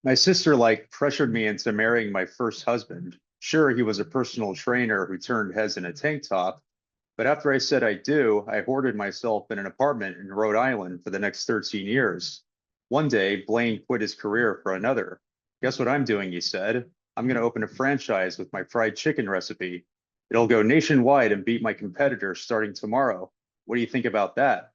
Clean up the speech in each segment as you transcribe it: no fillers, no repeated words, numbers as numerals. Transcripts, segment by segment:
My sister pressured me into marrying my first husband. Sure, he was a personal trainer who turned heads in a tank top, but after I said I do, I hoarded myself in an apartment in Rhode Island for the next 13 years. One day, Blaine quit his career for another. Guess what I'm doing, he said. I'm going to open a franchise with my fried chicken recipe. It'll go nationwide and beat my competitors starting tomorrow. What do you think about that?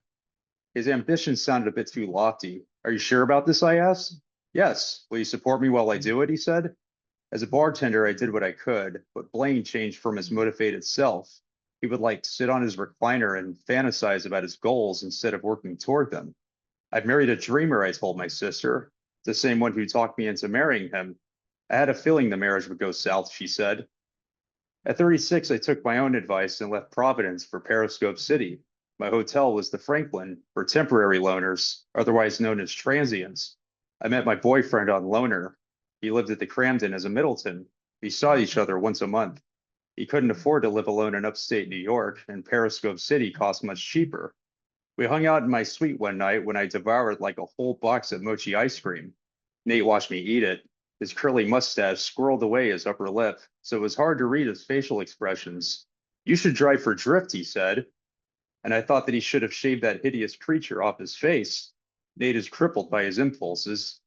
His ambition sounded a bit too lofty. Are you sure about this? I asked. Yes. Will you support me while I do it? He said. As a bartender, I did what I could, but Blaine changed from his motivated self. He would sit on his recliner and fantasize about his goals instead of working toward them. I've married a dreamer, I told my sister, the same one who talked me into marrying him. I had a feeling the marriage would go south, she said. At 36, I took my own advice and left Providence for Periscope City. My hotel was the Franklin for temporary loners, otherwise known as transients. I met my boyfriend on Loner. He lived at the Cramton as a Middleton. We saw each other once a month. He couldn't afford to live alone in upstate New York, and Periscope City cost much cheaper. We hung out in my suite one night when I devoured a whole box of mochi ice cream. Nate watched me eat it. His curly mustache squirreled away his upper lip, so it was hard to read his facial expressions. You should drive for drift, he said, and I thought that he should have shaved that hideous creature off his face. Nate is crippled by his impulses.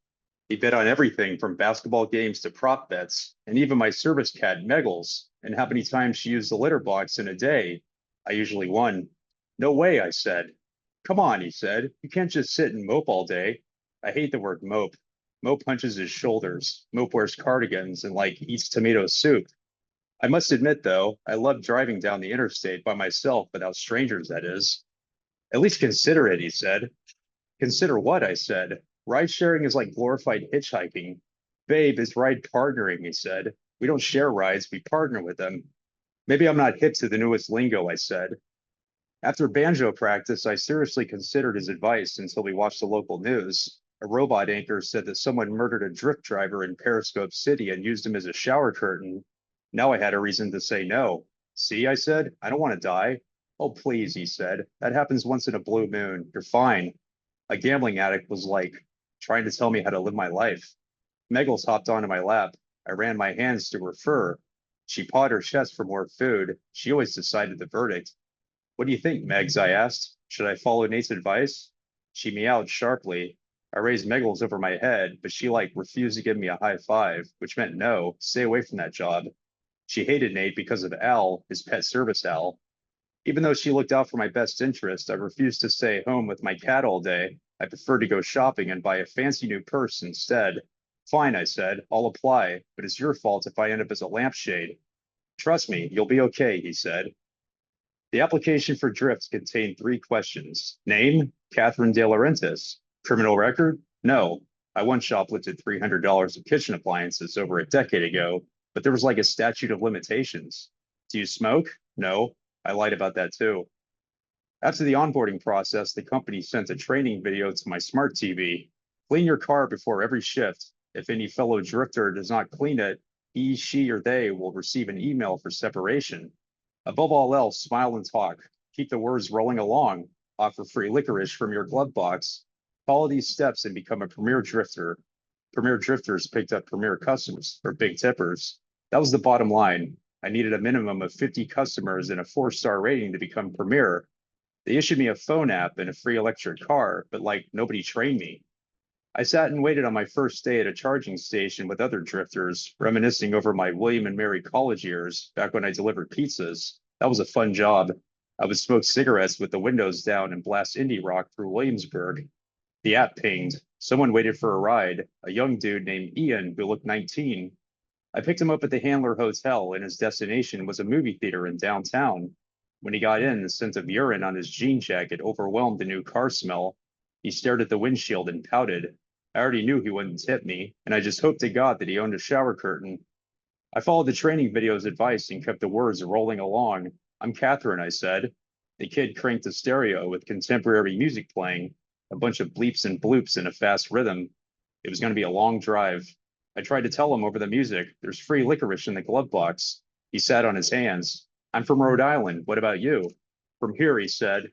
He bet on everything from basketball games to prop bets, and even my service cat, Meggles, and how many times she used the litter box in a day. I usually won. No way, I said. Come on, he said. You can't just sit and mope all day. I hate the word mope. Mope hunches his shoulders. Mope wears cardigans and eats tomato soup. I must admit, though, I love driving down the interstate by myself without strangers, that is. At least consider it, he said. Consider what? I said. Ride sharing is like glorified hitchhiking. Babe is ride partnering, he said. We don't share rides, we partner with them. Maybe I'm not hip to the newest lingo, I said. After banjo practice, I seriously considered his advice until we watched the local news. A robot anchor said that someone murdered a drift driver in Periscope City and used him as a shower curtain. Now I had a reason to say no. See, I said, I don't want to die. Oh, please, he said. That happens once in a blue moon. You're fine. A gambling addict was trying to tell me how to live my life. Meggles hopped onto my lap. I ran my hands through her fur. She pawed her chest for more food. She always decided the verdict. What do you think, Megs? I asked. Should I follow Nate's advice? She meowed sharply. I raised Meggles over my head, but she refused to give me a high five, which meant no, stay away from that job. She hated Nate because of Al, his pet service Al. Even though she looked out for my best interest, I refused to stay home with my cat all day. I preferred to go shopping and buy a fancy new purse instead. Fine, I said, I'll apply, but it's your fault if I end up as a lampshade. Trust me, you'll be okay, he said. The application for drift contained three questions. Name, Katherine De Laurentiis. Criminal record? No. I once shoplifted $300 of kitchen appliances over a decade ago, but there was a statute of limitations. Do you smoke? No. I lied about that too. After the onboarding process, the company sent a training video to my smart TV. Clean your car before every shift. If any fellow drifter does not clean it, he, she, or they will receive an email for separation. Above all else, smile and talk. Keep the words rolling along. Offer free licorice from your glove box. Follow these steps and become a premier drifter. Premier drifters picked up premier customers or big tippers. That was the bottom line. I needed a minimum of 50 customers and a 4-star rating to become premier. They issued me a phone app and a free electric car, but nobody trained me. I sat and waited on my first day at a charging station with other drifters, reminiscing over my William and Mary college years back when I delivered pizzas. That was a fun job. I would smoke cigarettes with the windows down and blast indie rock through Williamsburg. The app pinged. Someone waited for a ride, a young dude named Ian who looked 19. I picked him up at the Handler Hotel, and his destination was a movie theater in downtown. When he got in, the scent of urine on his jean jacket overwhelmed the new car smell. He stared at the windshield and pouted. I already knew he wouldn't tip me, and I just hoped to God that he owned a shower curtain. I followed the training video's advice and kept the words rolling along. I'm Katherine, I said. The kid cranked the stereo with contemporary music playing, a bunch of bleeps and bloops in a fast rhythm. It was going to be a long drive. I tried to tell him over the music, there's free licorice in the glove box. He sat on his hands. I'm from Rhode Island. What about you? From here, he said.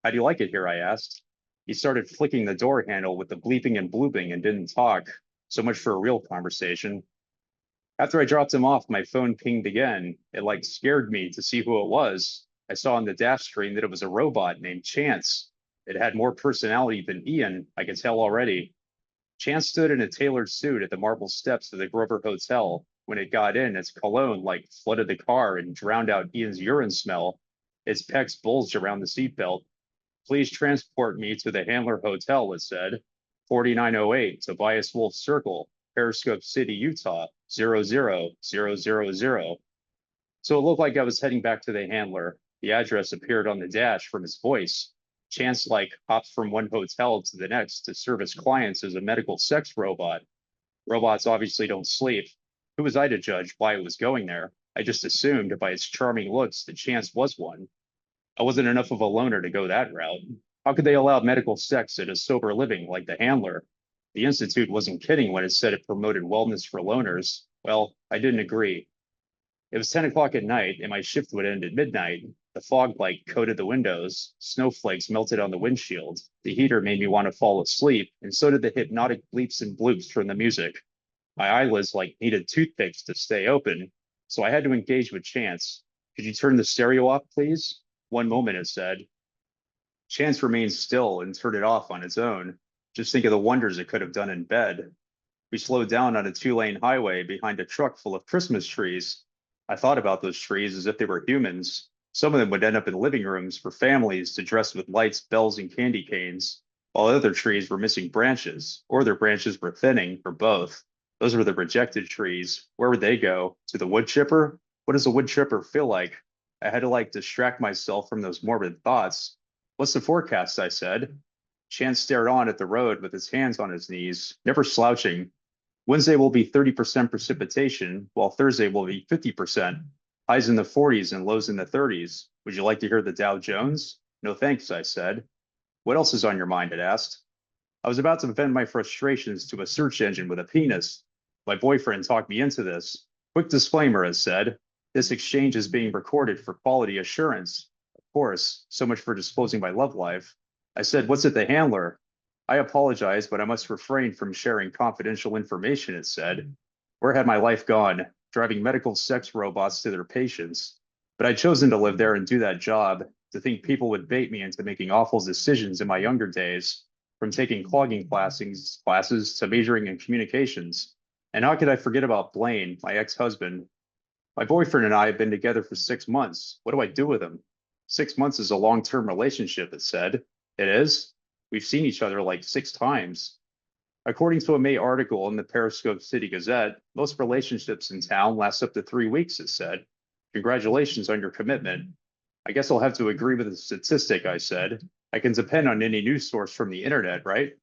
How do you like it here? I asked. He started flicking the door handle with the bleeping and blooping and didn't talk. So much for a real conversation. After I dropped him off, my phone pinged again. It like scared me to see who it was. I saw on the dash screen that it was a robot named Chance. It had more personality than Ian, I could tell already. Chance stood in a tailored suit at the marble steps of the Grover Hotel. When it got in, its cologne like flooded the car and drowned out Ian's urine smell. Its pecs bulged around the seatbelt. Please transport me to the Handler Hotel, it said. 4908 Tobias Wolf Circle, Periscope City, Utah, 00000. So it looked like I was heading back to the Handler. The address appeared on the dash from his voice. Chance like hops from one hotel to the next to service clients as a medical sex robot. Robots obviously don't sleep. Who was I to judge why it was going there? I just assumed by its charming looks that Chance was one. I wasn't enough of a loner to go that route. How could they allow medical sex at a sober living like the Handler? The Institute wasn't kidding when it said it promoted wellness for loners. Well, I didn't agree. It was 10 o'clock at night, and my shift would end at midnight. The fog light coated the windows. Snowflakes melted on the windshield. The heater made me want to fall asleep, and so did the hypnotic bleeps and bloops from the music. My eyelids like needed toothpicks to stay open, so I had to engage with Chance. Could you turn the stereo off, please? One moment, it said. Chance remained still and turned it off on its own. Just think of the wonders it could have done in bed. We slowed down on a two-lane highway behind a truck full of Christmas trees. I thought about those trees as if they were humans. Some of them would end up in living rooms for families to dress with lights, bells, and candy canes, while other trees were missing branches, or their branches were thinning, or both. Those were the rejected trees. Where would they go? To the wood chipper? What does a wood chipper feel like? I had to distract myself from those morbid thoughts. What's the forecast? I said. Chance stared on at the road with his hands on his knees, never slouching. Wednesday will be 30% precipitation, while Thursday will be 50%. Highs in the 40s and lows in the 30s. Would you like to hear the Dow Jones? No thanks, I said. What else is on your mind? It asked. I was about to vent my frustrations to a search engine with a penis. My boyfriend talked me into this. Quick disclaimer, it said. This exchange is being recorded for quality assurance. Of course, so much for disclosing my love life. I said, what's at the Handler? I apologize, but I must refrain from sharing confidential information, it said. Where had my life gone? Driving medical sex robots to their patients. But I'd chosen to live there and do that job, to think people would bait me into making awful decisions in my younger days, from taking clogging classes to majoring in communications. And how could I forget about Blaine, my ex-husband? My boyfriend and I have been together for 6 months. What do I do with him? 6 months is a long-term relationship, it said. It is? We've seen each other like 6 times. According to a May article in the Periscope City Gazette, most relationships in town last up to 3 weeks, it said. Congratulations on your commitment. I guess I'll have to agree with the statistic, I said. I can depend on any news source from the internet, right?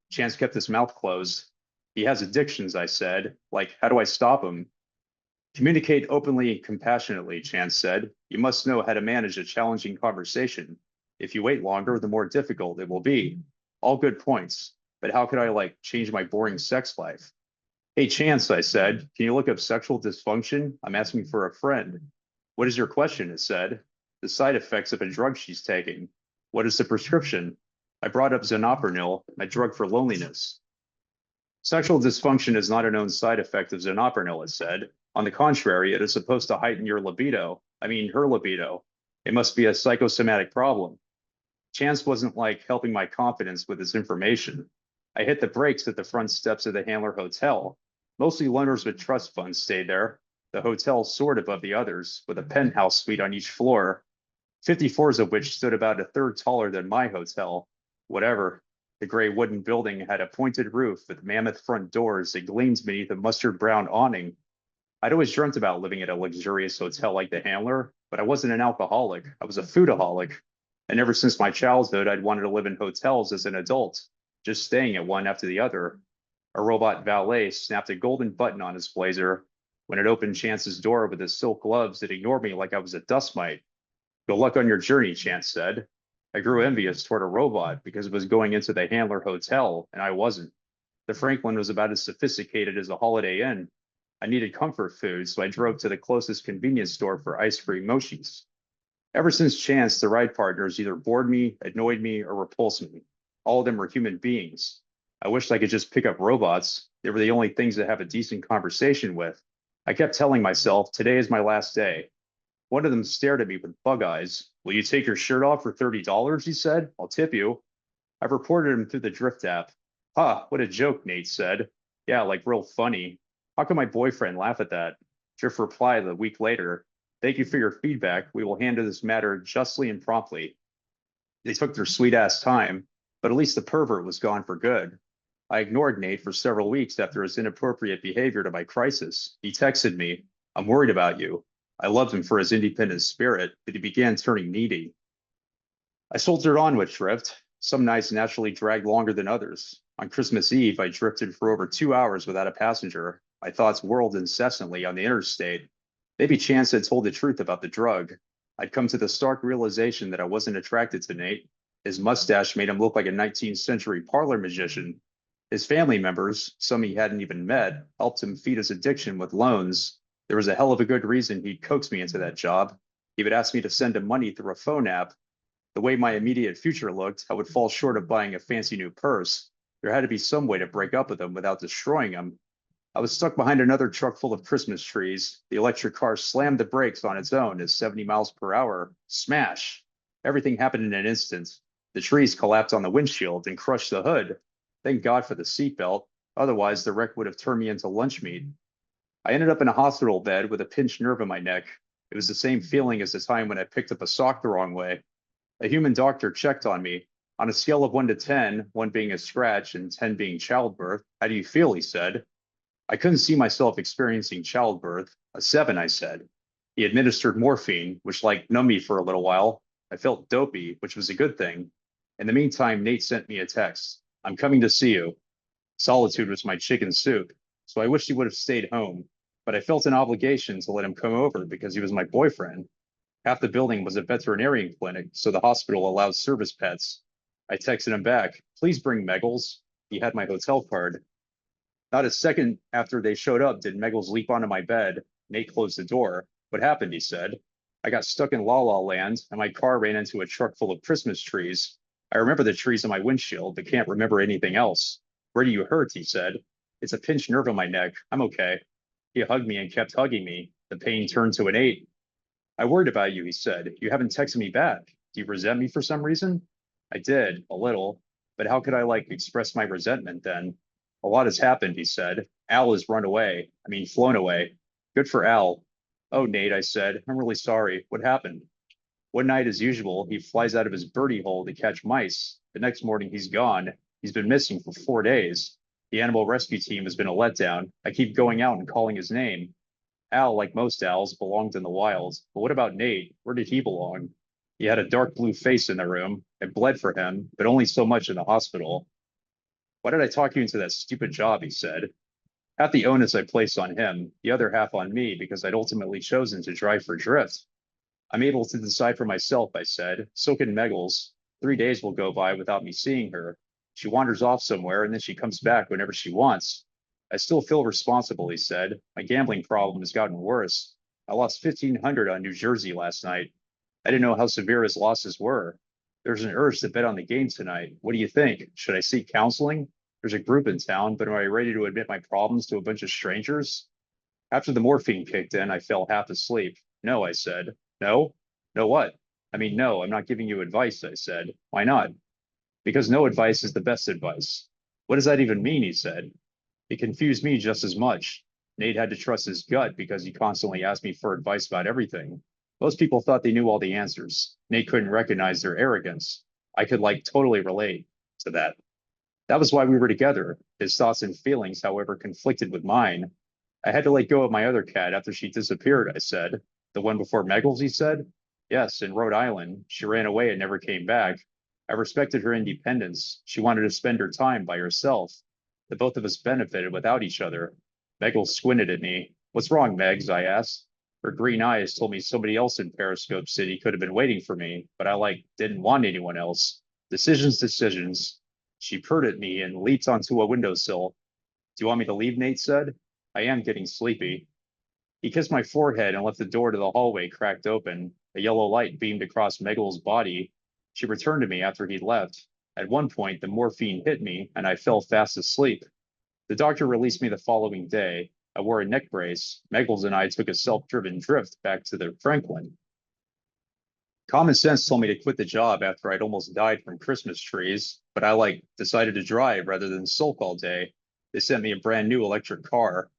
Chance kept his mouth closed. He has addictions, I said. Like, how do I stop him? Communicate openly and compassionately, Chance said. You must know how to manage a challenging conversation. If you wait longer, the more difficult it will be. All good points. But how could I change my boring sex life? Hey, Chance, I said, can you look up sexual dysfunction? I'm asking for a friend. What is your question? It said. The side effects of a drug she's taking. What is the prescription? I brought up Zonopernil, a drug for loneliness. Sexual dysfunction is not a known side effect of Zonopernil, it said. On the contrary, it is supposed to heighten your libido. I mean, her libido. It must be a psychosomatic problem. Chance wasn't helping my confidence with his information. I hit the brakes at the front steps of the Handler Hotel. Mostly loners with trust funds stayed there. The hotel soared above the others, with a penthouse suite on each floor, 50 floors of which stood about a third taller than my hotel. Whatever. The gray wooden building had a pointed roof with mammoth front doors that gleamed beneath a mustard brown awning. I'd always dreamt about living at a luxurious hotel like the Handler, but I wasn't an alcoholic. I was a foodaholic. And ever since my childhood, I'd wanted to live in hotels as an adult, just staying at one after the other. A robot valet snapped a golden button on his blazer. When it opened Chance's door with his silk gloves, it ignored me like I was a dust mite. Good luck on your journey, Chance said. I grew envious toward a robot because it was going into the Handler Hotel, and I wasn't. The Franklin was about as sophisticated as a Holiday Inn. I needed comfort food, so I drove to the closest convenience store for ice-free mochis. Ever since Chance, the ride partners either bored me, annoyed me, or repulsed me. All of them were human beings. I wished I could just pick up robots. They were the only things to have a decent conversation with. I kept telling myself, today is my last day. One of them stared at me with bug eyes. Will you take your shirt off for $30? He said. I'll tip you. I reported him through the Drift app. Ha, what a joke, Nate said. Yeah, like real funny. How can my boyfriend laugh at that? Drift replied a week later. Thank you for your feedback. We will handle this matter justly and promptly. They took their sweet ass time, but at least the pervert was gone for good. I ignored Nate for several weeks after his inappropriate behavior to my crisis. He texted me, I'm worried about you. I loved him for his independent spirit, but he began turning needy. I soldiered on with Drift. Some nights naturally dragged longer than others. On Christmas Eve, I drifted for over 2 hours without a passenger. My thoughts whirled incessantly on the interstate. Maybe chance had told the truth about the drug. I'd come to the stark realization that I wasn't attracted to Nate. His mustache made him look like a 19th century parlor magician. His family members, some he hadn't even met, helped him feed his addiction with loans. There was a hell of a good reason he'd coax me into that job. He would ask me to send him money through a phone app. The way my immediate future looked, I would fall short of buying a fancy new purse. There had to be some way to break up with him without destroying him. I was stuck behind another truck full of Christmas trees. The electric car slammed the brakes on its own at 70 miles per hour. Smash! Everything happened in an instant. The trees collapsed on the windshield and crushed the hood. Thank God for the seatbelt. Otherwise, the wreck would have turned me into lunch meat. I ended up in a hospital bed with a pinched nerve in my neck. It was the same feeling as the time when I picked up a sock the wrong way. A human doctor checked on me. On a scale of 1 to 10, 1 being a scratch and 10 being childbirth, how do you feel? He said. I couldn't see myself experiencing childbirth. A 7, I said. He administered morphine, which numbed me for a little while. I felt dopey, which was a good thing. In the meantime, Nate sent me a text. I'm coming to see you. Solitude was my chicken soup, so I wished he would have stayed home. But I felt an obligation to let him come over because he was my boyfriend. Half the building was a veterinarian clinic, so the hospital allowed service pets. I texted him back, please bring Meggles. He had my hotel card. Not a second after they showed up did Meggles leap onto my bed. Nate closed the door. What happened, he said. I got stuck in La La Land, and my car ran into a truck full of Christmas trees. I remember the trees on my windshield, but can't remember anything else. Where do you hurt, he said. It's a pinched nerve in my neck. I'm okay. He hugged me and kept hugging me. The pain turned to an 8. I worried about you, he said. You haven't texted me back. Do you resent me for some reason? I did, a little. But how could I express my resentment then? A lot has happened, he said. Al has flown away. Good for Al. Oh, Nate, I said. I'm really sorry. What happened? One night, as usual, he flies out of his birdie hole to catch mice. The next morning, he's gone. He's been missing for 4 days. The animal rescue team has been a letdown. I keep going out and calling his name. Al, like most owls, belonged in the wild. But what about Nate? Where did he belong? He had a dark blue face in the room. I bled for him, but only so much in the hospital. Why did I talk you into that stupid job? He said. Half the onus I placed on him, the other half on me because I'd ultimately chosen to drive for Drift. I'm able to decide for myself, I said. So can Meggles. 3 days will go by without me seeing her. She wanders off somewhere and then she comes back whenever she wants. I still feel responsible, he said. My gambling problem has gotten worse. I lost 1,500 on New Jersey last night. I didn't know how severe his losses were. There's an urge to bet on the game tonight. What do you think? Should I seek counseling? There's a group in town, but am I ready to admit my problems to a bunch of strangers? After the morphine kicked in, I fell half asleep. No, I said. No? No what? No, I'm not giving you advice, I said. Why not? Because no advice is the best advice. What does that even mean? He said. It confused me just as much. Nate had to trust his gut because he constantly asked me for advice about everything. Most people thought they knew all the answers. Nate couldn't recognize their arrogance. I could totally relate to that. That was why we were together. His thoughts and feelings, however, conflicted with mine. I had to let go of my other cat after she disappeared, I said. The one before Meggles, he said. Yes, in Rhode Island. She ran away and never came back. I respected her independence. She wanted to spend her time by herself. The both of us benefited without each other. Meggles squinted at me. What's wrong, Megs? I asked. Her green eyes told me somebody else in Periscope City could have been waiting for me, but I didn't want anyone else. Decisions, decisions. She purred at me and leaped onto a windowsill. Do you want me to leave? Nate said. I am getting sleepy. He kissed my forehead and left the door to the hallway cracked open. A yellow light beamed across Meggles' body. She returned to me after he'd left. At one point, the morphine hit me and I fell fast asleep. The doctor released me the following day. I wore a neck brace. Megals and I took a self-driven drift back to the Franklin. Common sense told me to quit the job after I'd almost died from Christmas trees, but I decided to drive rather than sulk all day. They sent me a brand new electric car.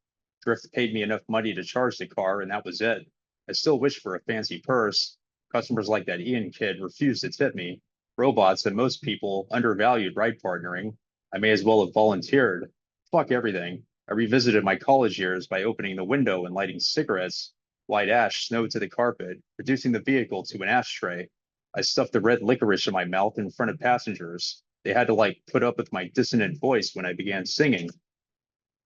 Drift paid me enough money to charge the car, and that was it. I still wish for a fancy purse. Customers like that Ian kid refused to tip me. Robots and most people undervalued ride partnering. I may as well have volunteered. Fuck everything. I revisited my college years by opening the window and lighting cigarettes. White ash snowed to the carpet, reducing the vehicle to an ashtray. I stuffed the red licorice in my mouth in front of passengers. They had to put up with my dissonant voice when I began singing.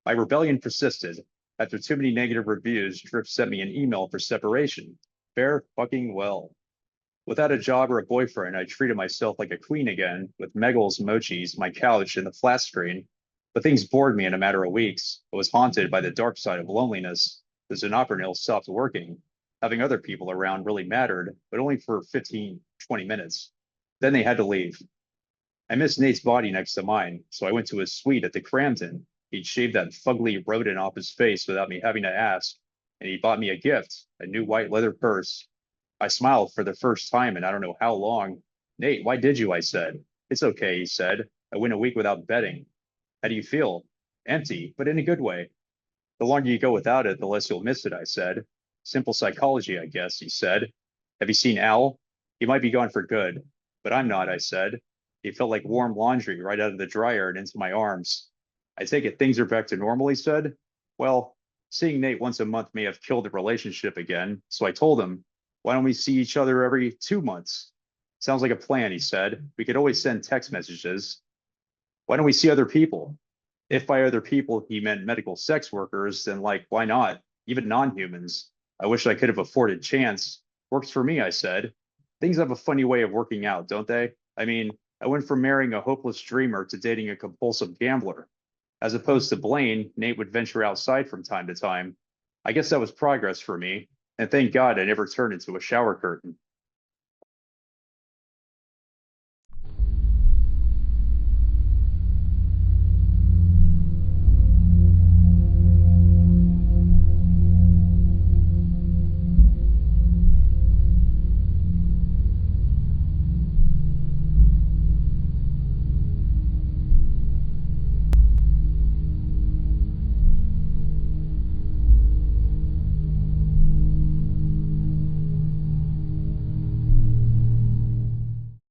My rebellion persisted. After too many negative reviews, Drift sent me an email for separation. Fair fucking well. Without a job or a boyfriend, I treated myself like a queen again, with Megals, mochis, my couch, and the flat screen. But things bored me in a matter of weeks. I was haunted by the dark side of loneliness. The Zonoprenil stopped working. Having other people around really mattered, but only for 15, 20 minutes. Then they had to leave. I missed Nate's body next to mine, so I went to his suite at the Cramton. He'd shaved that fugly rodent off his face without me having to ask, and he bought me a gift, a new white leather purse. I smiled for the first time in I don't know how long. Nate, why did you? I said. It's okay, he said. I went a week without betting. How do you feel? Empty, but in a good way. The longer you go without it, the less you'll miss it, I said. Simple psychology, I guess, he said. Have you seen Al? He might be gone for good, but I'm not, I said. He felt like warm laundry right out of the dryer and into my arms. I take it things are back to normal, he said. Well, seeing Nate once a month may have killed the relationship again, so I told him, why don't we see each other every 2 months? Sounds like a plan, he said. We could always send text messages. Why don't we see other people? If by other people he meant medical sex workers, then why not? Even non-humans. I wish I could have afforded chance. Works for me, I said. Things have a funny way of working out, don't they? I mean, I went from marrying a hopeless dreamer to dating a compulsive gambler. As opposed to Blaine, Nate would venture outside from time to time. I guess that was progress for me, and thank God I never turned into a shower curtain.